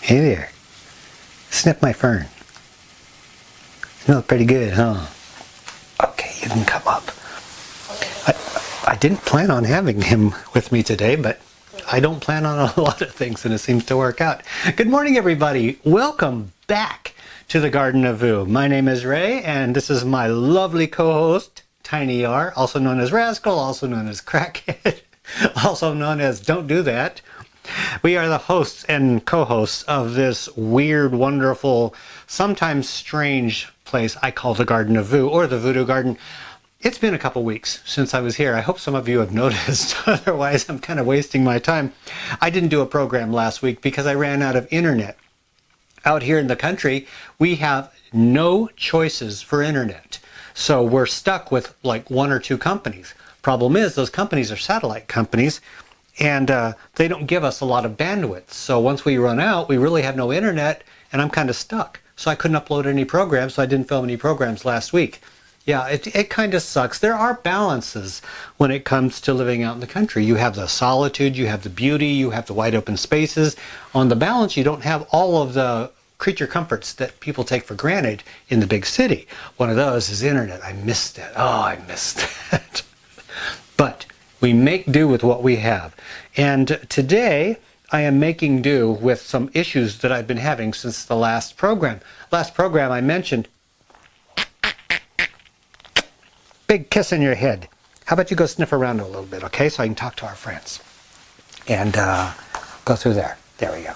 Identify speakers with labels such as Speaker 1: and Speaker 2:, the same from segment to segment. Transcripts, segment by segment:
Speaker 1: Hey there. Sniff my fern. Smells pretty good, huh? Okay, you can come up. I didn't plan on having him with me today, but I don't plan on a lot of things, and it seems to work out. Good morning, everybody. Welcome back to the Garden of Voo. My name is Ray, and this is my lovely co-host, Tiny R, also known as Rascal, also known as Crackhead, also known as Don't Do That. We are the hosts and co-hosts of this weird, wonderful, sometimes strange place I call the Garden of Voo, or the Voodoo Garden. It's been a couple weeks since I was here. I hope some of you have noticed. Otherwise, I'm kind of wasting my time. I didn't do a program last week because I ran out of internet. Out here in the country, we have no choices for internet. So we're stuck with like one or two companies. Problem is, those companies are satellite companies, and they don't give us a lot of bandwidth. So once we run out, we really have no internet, and I'm kind of stuck. So I couldn't upload any programs, so I didn't film any programs last week. Yeah, it kind of sucks. There are balances when it comes to living out in the country. You have the solitude, you have the beauty, you have the wide open spaces. On the balance, you don't have all of the creature comforts that people take for granted in the big city. One of those is internet. I missed it. Oh, I missed that. But we make do with what we have. And today, I am making do with some issues that I've been having since the last program. Last program I mentioned, big kiss in your head. How about you go sniff around a little bit, okay? So I can talk to our friends. And go through there. There we go.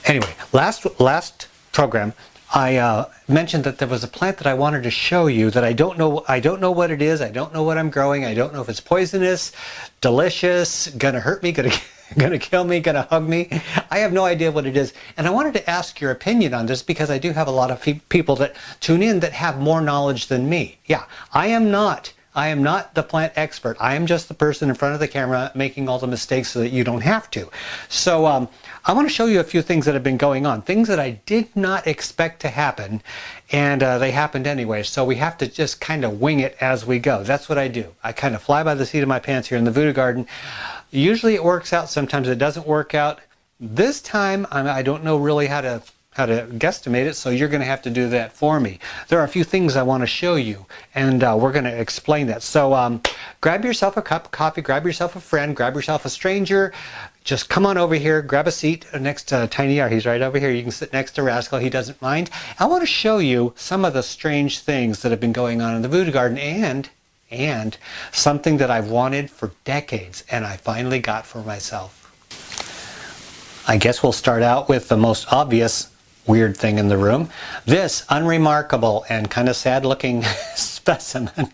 Speaker 1: Anyway, last program, I mentioned that there was a plant that I wanted to show you that I don't know what it is. I don't know what I'm growing. I don't know if it's poisonous, delicious, gonna hurt me, gonna kill me, gonna hug me. I have no idea what it is. And I wanted to ask your opinion on this because I do have a lot of people that tune in that have more knowledge than me. Yeah, I am not the plant expert. I am just the person in front of the camera making all the mistakes so that you don't have to. So I want to show you a few things that have been going on, things that I did not expect to happen, and they happened anyway. So we have to just kind of wing it as we go. That's what I do. I kind of fly by the seat of my pants here in the Voodoo Garden. Usually it works out. Sometimes it doesn't work out. This time I don't know really how to guesstimate it, so you're going to have to do that for me. There are a few things I want to show you, and we're going to explain that. So grab yourself a cup of coffee, grab yourself a friend, grab yourself a stranger. Just come on over here, grab a seat next to Tiny R. He's right over here. You can sit next to Rascal. He doesn't mind. I want to show you some of the strange things that have been going on in the Voodoo Garden, and something that I've wanted for decades, and I finally got for myself. I guess we'll start out with the most obvious weird thing in the room. This unremarkable and kind of sad looking specimen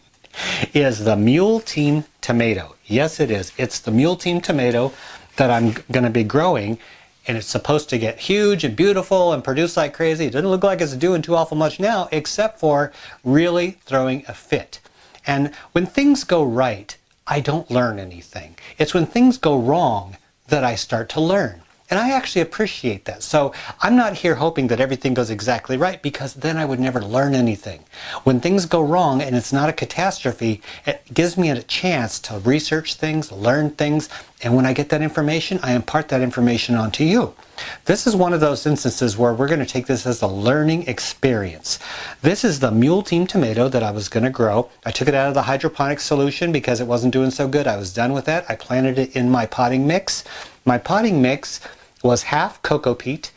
Speaker 1: is the Mule Team tomato. Yes, it is. It's the Mule Team tomato that I'm going to be growing, and it's supposed to get huge and beautiful and produce like crazy. It doesn't look like it's doing too awful much now, except for really throwing a fit. And when things go right, I don't learn anything. It's when things go wrong that I start to learn. And I actually appreciate that. So I'm not here hoping that everything goes exactly right, because then I would never learn anything. When things go wrong and it's not a catastrophe, it gives me a chance to research things, learn things, and when I get that information, I impart that information onto you. This is one of those instances where we're going to take this as a learning experience. This is the Mule Team tomato that I was going to grow. I took it out of the hydroponic solution because it wasn't doing so good. I was done with that. I planted it in my potting mix. My potting mix was half cocoa peat.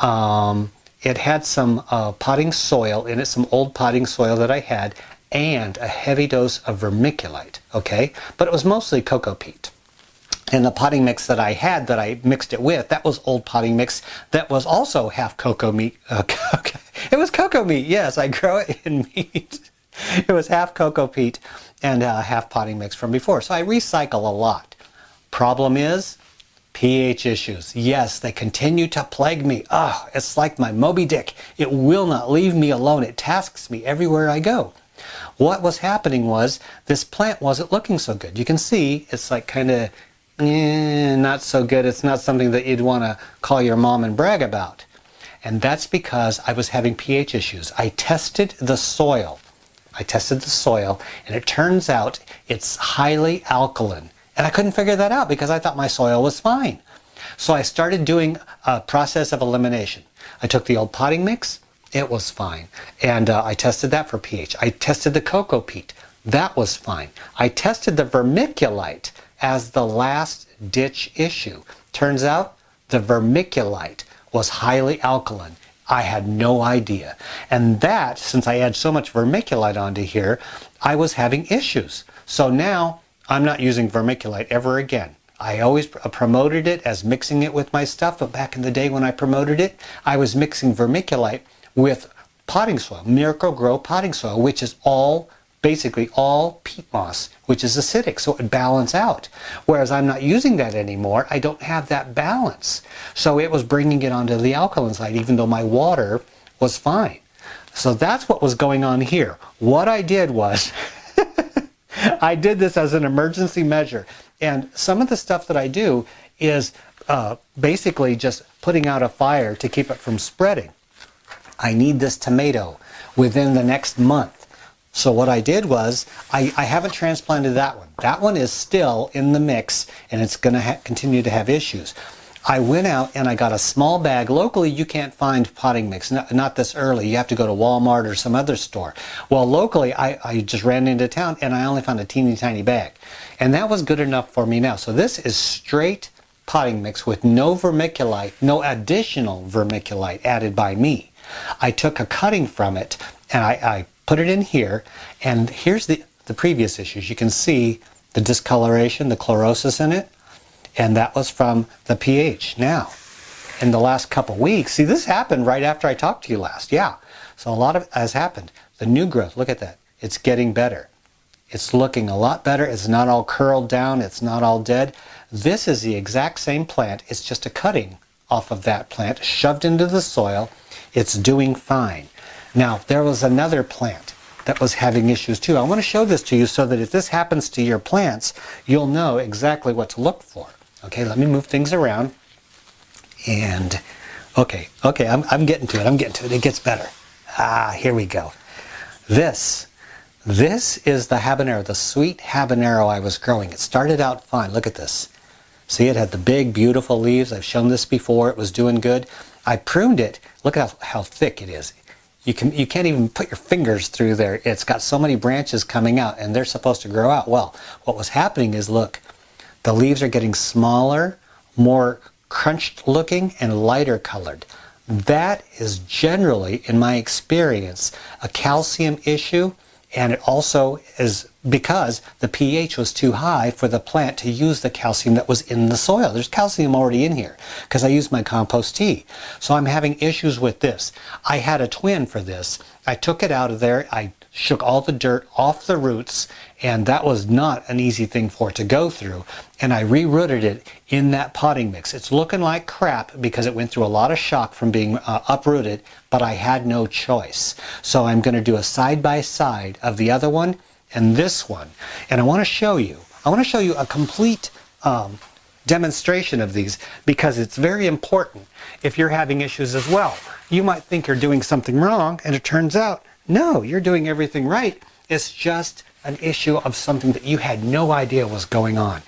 Speaker 1: It had some potting soil in it, some old potting soil that I had, and a heavy dose of vermiculite, okay? But it was mostly cocoa peat. And the potting mix that I had, that I mixed it with, that was old potting mix that was also half cocoa meat. It was cocoa meat, yes, I grow it in meat. It was half cocoa peat and half potting mix from before. So I recycle a lot. Problem is, pH issues. Yes, they continue to plague me. Oh, it's like my Moby Dick. It will not leave me alone. It tasks me everywhere I go. What was happening was this plant wasn't looking so good. You can see it's like kind of not so good. It's not something that you'd want to call your mom and brag about. And that's because I was having pH issues. I tested the soil. And it turns out it's highly alkaline. And I couldn't figure that out because I thought my soil was fine. So I started doing a process of elimination. I took the old potting mix, it was fine. And I tested that for pH. I tested the cocoa peat, that was fine. I tested the vermiculite as the last ditch issue. Turns out the vermiculite was highly alkaline. I had no idea. And that, since I add so much vermiculite onto here, I was having issues. So now I'm not using vermiculite ever again. I always promoted it as mixing it with my stuff, but back in the day when I promoted it, I was mixing vermiculite with potting soil, Miracle-Gro potting soil, which is basically all peat moss, which is acidic, so it balances out. Whereas I'm not using that anymore, I don't have that balance. So it was bringing it onto the alkaline side, even though my water was fine. So that's what was going on here. What I did was, I did this as an emergency measure. And some of the stuff that I do is basically just putting out a fire to keep it from spreading. I need this tomato within the next month. So what I did was, I haven't transplanted that one. That one is still in the mix, and it's going to continue to have issues. I went out and I got a small bag. Locally, you can't find potting mix, not this early. You have to go to Walmart or some other store. Well, locally, I just ran into town and I only found a teeny tiny bag. And that was good enough for me now. So this is straight potting mix with no vermiculite, no additional vermiculite added by me. I took a cutting from it and I put it in here, and here's the previous issues. You can see the discoloration, the chlorosis in it, and that was from the pH. Now, in the last couple weeks, see, this happened right after I talked to you last. Yeah, so a lot of it has happened. The new growth, look at that. It's getting better. It's looking a lot better. It's not all curled down. It's not all dead. This is the exact same plant. It's just a cutting off of that plant, shoved into the soil. It's doing fine. Now, there was another plant that was having issues too. I want to show this to you so that if this happens to your plants, you'll know exactly what to look for. Okay, let me move things around. And, okay, I'm getting to it. It gets better. Here we go. This is the habanero, the sweet habanero I was growing. It started out fine. Look at this. See, it had the big, beautiful leaves. I've shown this before. It was doing good. I pruned it. Look at how thick it is. You can't even put your fingers through there. It's got so many branches coming out, and they're supposed to grow out. Well, what was happening is, look, the leaves are getting smaller, more crunched looking, and lighter colored. That is generally, in my experience, a calcium issue, and it also is because the pH was too high for the plant to use the calcium that was in the soil. There's calcium already in here because I used my compost tea. So I'm having issues with this. I had a twin for this. I took it out of there. I shook all the dirt off the roots, and that was not an easy thing for it to go through. And I re-rooted it in that potting mix. It's looking like crap because it went through a lot of shock from being uprooted, but I had no choice. So I'm going to do a side-by-side of the other one and this one. And I want to show you a complete demonstration of these because it's very important if you're having issues as well. You might think you're doing something wrong, and it turns out, no, you're doing everything right. It's just an issue of something that you had no idea was going on.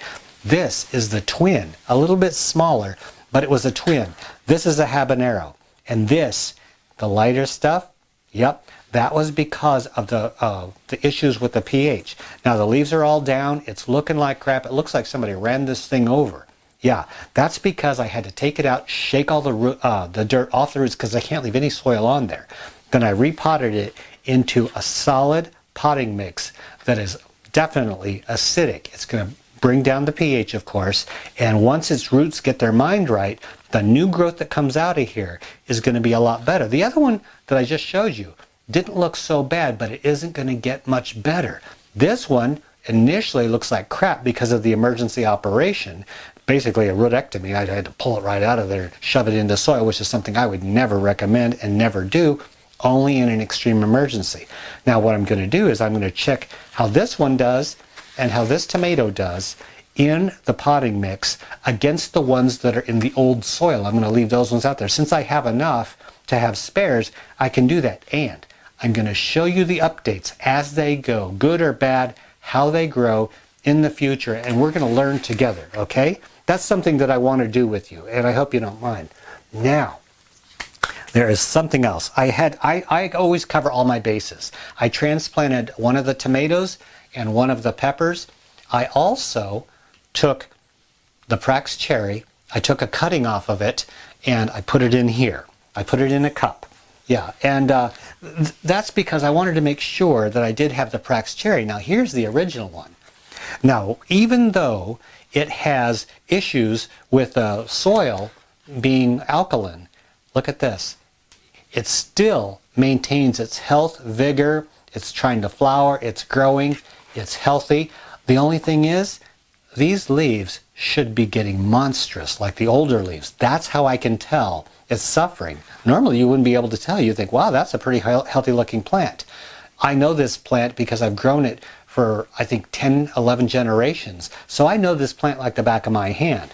Speaker 1: This is the twin, a little bit smaller, but it was a twin. This is a habanero. And this, the lighter stuff, yep, that was because of the issues with the pH. Now the leaves are all down. It's looking like crap. It looks like somebody ran this thing over. Yeah, that's because I had to take it out, shake all the dirt off the roots because I can't leave any soil on there. Then I repotted it into a solid potting mix that is definitely acidic. It's going to bring down the pH, of course, and once its roots get their mind right, the new growth that comes out of here is going to be a lot better. The other one that I just showed you didn't look so bad, but it isn't going to get much better. This one initially looks like crap because of the emergency operation, basically a rootectomy. I had to pull it right out of there, shove it into soil, which is something I would never recommend and never do, only in an extreme emergency. Now what I'm going to do is I'm going to check how this one does and how this tomato does in the potting mix against the ones that are in the old soil. I'm going to leave those ones out there. Since I have enough to have spares, I can do that. And I'm going to show you the updates as they go, good or bad, how they grow in the future, and we're going to learn together, okay? that's something that I want to do with you, and I hope you don't mind. Now, there is something else. I always cover all my bases. I transplanted one of the tomatoes and one of the peppers. I also took the Prax cherry, I took a cutting off of it, and I put it in here. I put it in a cup. Yeah, and that's because I wanted to make sure that I did have the Prax cherry. Now here's the original one. Now, even though it has issues with the soil being alkaline, look at this. It still maintains its health, vigor, it's trying to flower, it's growing, it's healthy. The only thing is, these leaves should be getting monstrous like the older leaves. That's how I can tell it's suffering. Normally you wouldn't be able to tell. You think, wow, that's a pretty healthy looking plant. I know this plant because I've grown it for, I think, 10, 11 generations. So I know this plant like the back of my hand.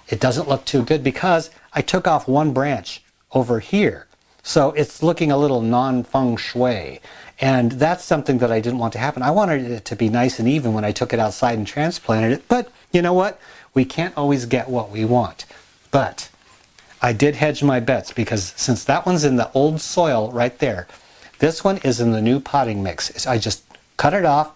Speaker 1: It doesn't look too good because I took off one branch over here. So it's looking a little non-feng shui. And that's something that I didn't want to happen. I wanted it to be nice and even when I took it outside and transplanted it. But you know what? We can't always get what we want. But I did hedge my bets because since that one's in the old soil right there, this one is in the new potting mix. I just cut it off,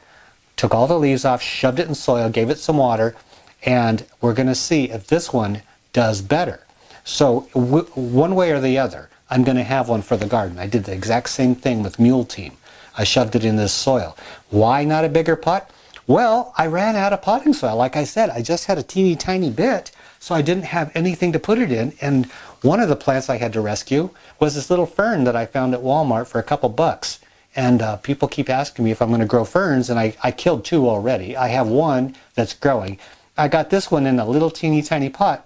Speaker 1: took all the leaves off, shoved it in soil, gave it some water, and we're going to see if this one does better. So one way or the other, I'm going to have one for the garden. I did the exact same thing with Mule team. I shoved it in this soil. Why not a bigger pot? Well, I ran out of potting soil. Like I said, I just had a teeny tiny bit, so I didn't have anything to put it in. And one of the plants I had to rescue was this little fern that I found at Walmart for a couple bucks. And people keep asking me if I'm going to grow ferns, and I killed 2 already. I have one that's growing. I got this one in a little teeny tiny pot.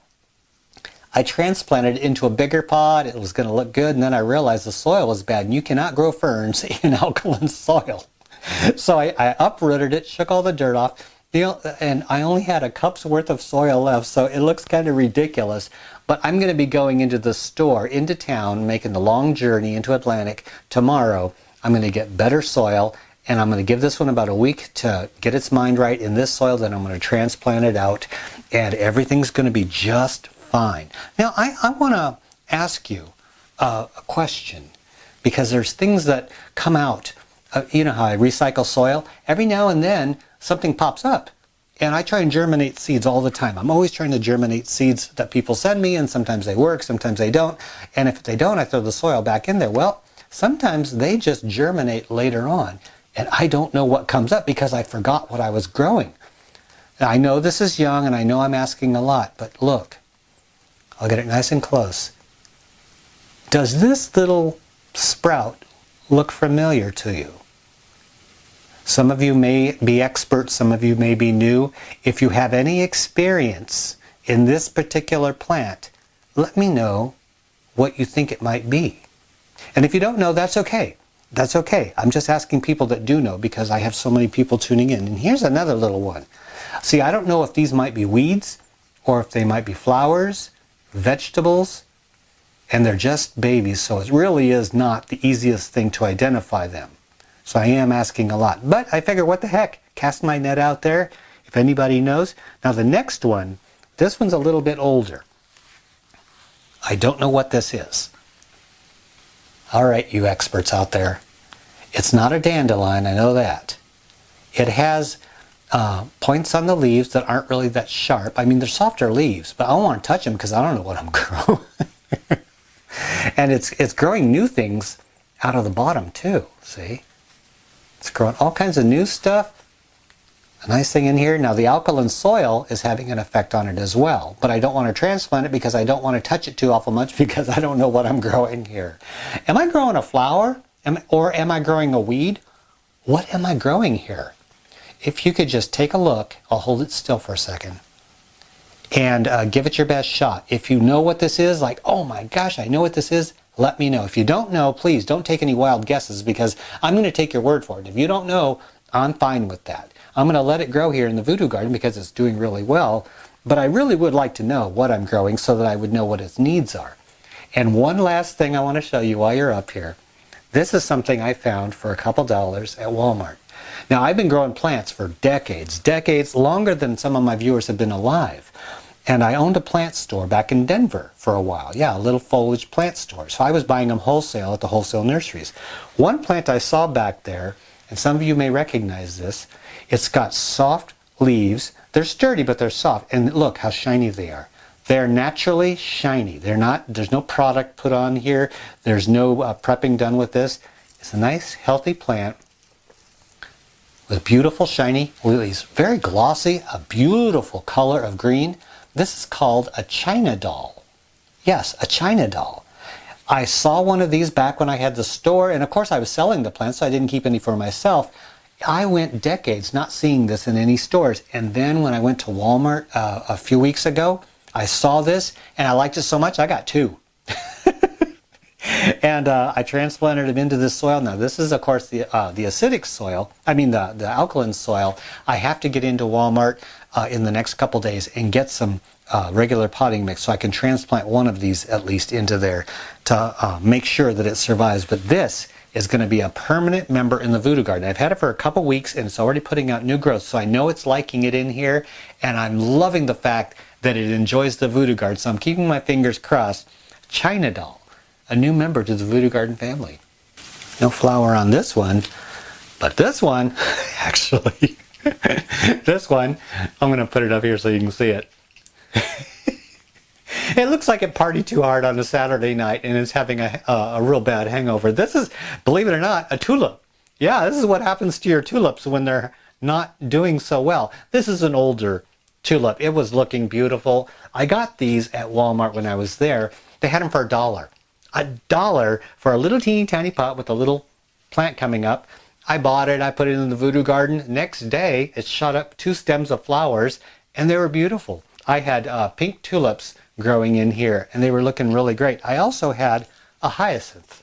Speaker 1: I transplanted it into a bigger pot. It was going to look good, and then I realized the soil was bad, and you cannot grow ferns in alkaline soil. So I uprooted it, shook all the dirt off, and I only had a cup's worth of soil left, so it looks kind of ridiculous. But I'm going to be going into the store, into town, making the long journey into Atlantic tomorrow. I'm going to get better soil, and I'm going to give this one about a week to get its mind right in this soil. Then I'm going to transplant it out, and everything's going to be just fine. Now, I want to ask you a question, because there's things that come out. You know how I recycle soil? Every now and then, something pops up. And I try and germinate seeds all the time. I'm always trying to germinate seeds that people send me, and sometimes they work, sometimes they don't. And if they don't, I throw the soil back in there. Well, sometimes they just germinate later on, and I don't know what comes up because I forgot what I was growing. I know this is young, and I know I'm asking a lot, but look. I'll get it nice and close. Does this little sprout look familiar to you? Some of you may be experts, some of you may be new. If you have any experience in this particular plant, let me know what you think it might be. And if you don't know, that's okay. That's okay. I'm just asking people that do know because I have so many people tuning in. And here's another little one. See, I don't know if these might be weeds or if they might be flowers, vegetables, and they're just babies, so it really is not the easiest thing to identify them. So I am asking a lot. But I figure, what the heck? Cast my net out there, if anybody knows. Now the next one, this one's a little bit older. I don't know what this is. All right, you experts out there. It's not a dandelion, I know that. It has points on the leaves that aren't really that sharp. I mean, they're softer leaves, but I don't want to touch them because I don't know what I'm growing. And it's growing new things out of the bottom too, see? It's growing all kinds of new stuff. A nice thing in here. Now the alkaline soil is having an effect on it as well, but I don't want to transplant it because I don't want to touch it too awful much because I don't know what I'm growing here. Am I growing a flower? Or am I growing a weed? What am I growing here? If you could just take a look, I'll hold it still for a second, and give it your best shot. If you know what this is, like, oh my gosh, I know what this is, let me know. If you don't know, please don't take any wild guesses because I'm going to take your word for it. If you don't know, I'm fine with that. I'm going to let it grow here in the Voodoo Garden because it's doing really well, but I really would like to know what I'm growing so that I would know what its needs are. And one last thing I want to show you while you're up here. This is something I found for a couple dollars at Walmart. Now, I've been growing plants for decades, longer than some of my viewers have been alive. And I owned a plant store back in Denver for a while. Yeah, a little foliage plant store. So I was buying them wholesale at the wholesale nurseries. One plant I saw back there, and some of you may recognize this, it's got soft leaves. They're sturdy, but they're soft. And look how shiny they are. They're naturally shiny. There's no product put on here. There's no prepping done with this. It's a nice, healthy plant with beautiful, shiny lilies. Very glossy, a beautiful color of green. This is called a China doll. Yes, a China doll. I saw one of these back when I had the store, and of course I was selling the plants, so I didn't keep any for myself. I went decades not seeing this in any stores, and then when I went to Walmart a few weeks ago, I saw this, and I liked it so much I got two. And I transplanted them into this soil. Now this is of course the acidic soil, the alkaline soil. I have to get into Walmart in the next couple days and get some regular potting mix so I can transplant one of these at least into there to make sure that it survives. But this is going to be a permanent member in the Voodoo Garden. I've had it for a couple weeks and it's already putting out new growth, so I know it's liking it in here, and I'm loving the fact that it enjoys the Voodoo Garden. So I'm keeping my fingers crossed. China doll, a new member to the Voodoo Garden family. No flower on this one, but this one, actually, this one, I'm going to put it up here so you can see it. It looks like it partied too hard on a Saturday night and is having a real bad hangover. This is, believe it or not, a tulip. Yeah, this is what happens to your tulips when they're not doing so well. This is an older tulip. It was looking beautiful. I got these at Walmart when I was there. They had them for $1. $1 for a little teeny tiny pot with a little plant coming up. I bought it. I put it in the Voodoo Garden. Next day, it shot up 2 stems of flowers, and they were beautiful. I had pink tulips growing in here, and they were looking really great. I also had a hyacinth.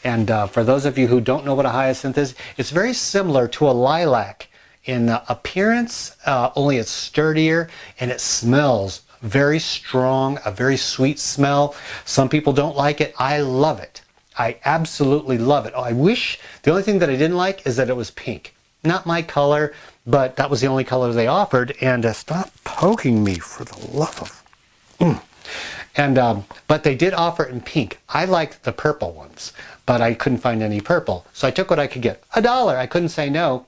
Speaker 1: And for those of you who don't know what a hyacinth is, it's very similar to a lilac in appearance, only it's sturdier, and it smells very strong, a very sweet smell. Some people don't like it. I love it. I absolutely love it. I wish, the only thing that I didn't like is that it was pink. Not my color, but that was the only color they offered. And stop poking me, for the love of... but they did offer it in pink. I liked the purple ones, but I couldn't find any purple. So I took what I could get. $1. I couldn't say no.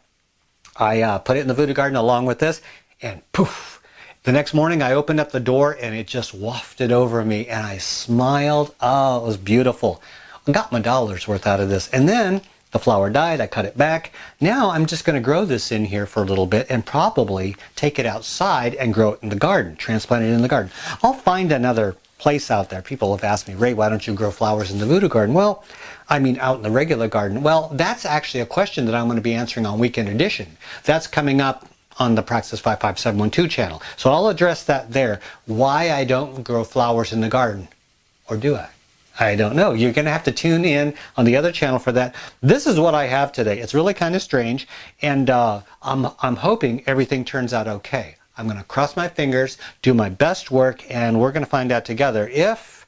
Speaker 1: I put it in the Voodoo Garden along with this, and poof. The next morning I opened up the door and it just wafted over me, and I smiled. Oh, it was beautiful. I got my $1 worth out of this. And then the flower died. I cut it back. Now I'm just going to grow this in here for a little bit and probably take it outside and grow it in the garden, transplant it in the garden. I'll find another place out there. People have asked me, Ray, why don't you grow flowers in the Voodoo Garden? Well, I mean out in the regular garden. Well, that's actually a question that I'm going to be answering on Weekend Edition. That's coming up on the Praxis 55712 channel. So I'll address that there. Why I don't grow flowers in the garden. Or do I? I don't know. You're going to have to tune in on the other channel for that. This is what I have today. It's really kind of strange, and I'm hoping everything turns out okay. I'm going to cross my fingers, do my best work, and we're going to find out together if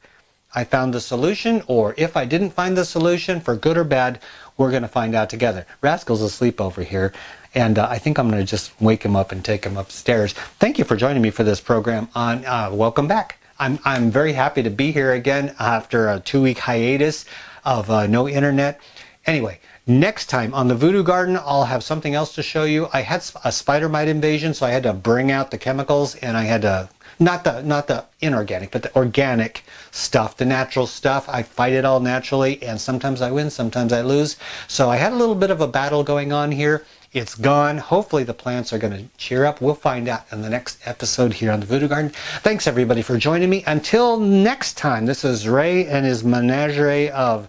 Speaker 1: I found the solution, or if I didn't find the solution, for good or bad, we're going to find out together. Rascal's asleep over here, and I think I'm going to just wake him up and take him upstairs. Thank you for joining me for this program on Welcome Back. I'm very happy to be here again after a 2-week hiatus of no internet. Anyway, next time on the Voodoo Garden, I'll have something else to show you. I had a spider mite invasion, so I had to bring out the chemicals, and I had to, not the inorganic, but the organic stuff, the natural stuff. I fight it all naturally, and sometimes I win, sometimes I lose. So I had a little bit of a battle going on here. It's gone. Hopefully the plants are going to cheer up. We'll find out in the next episode here on the Voodoo Garden. Thanks everybody for joining me. Until next time, this is Ray and his menagerie of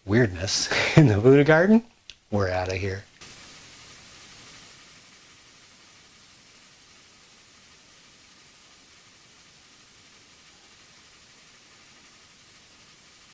Speaker 1: weirdness in the Voodoo Garden. We're out of here.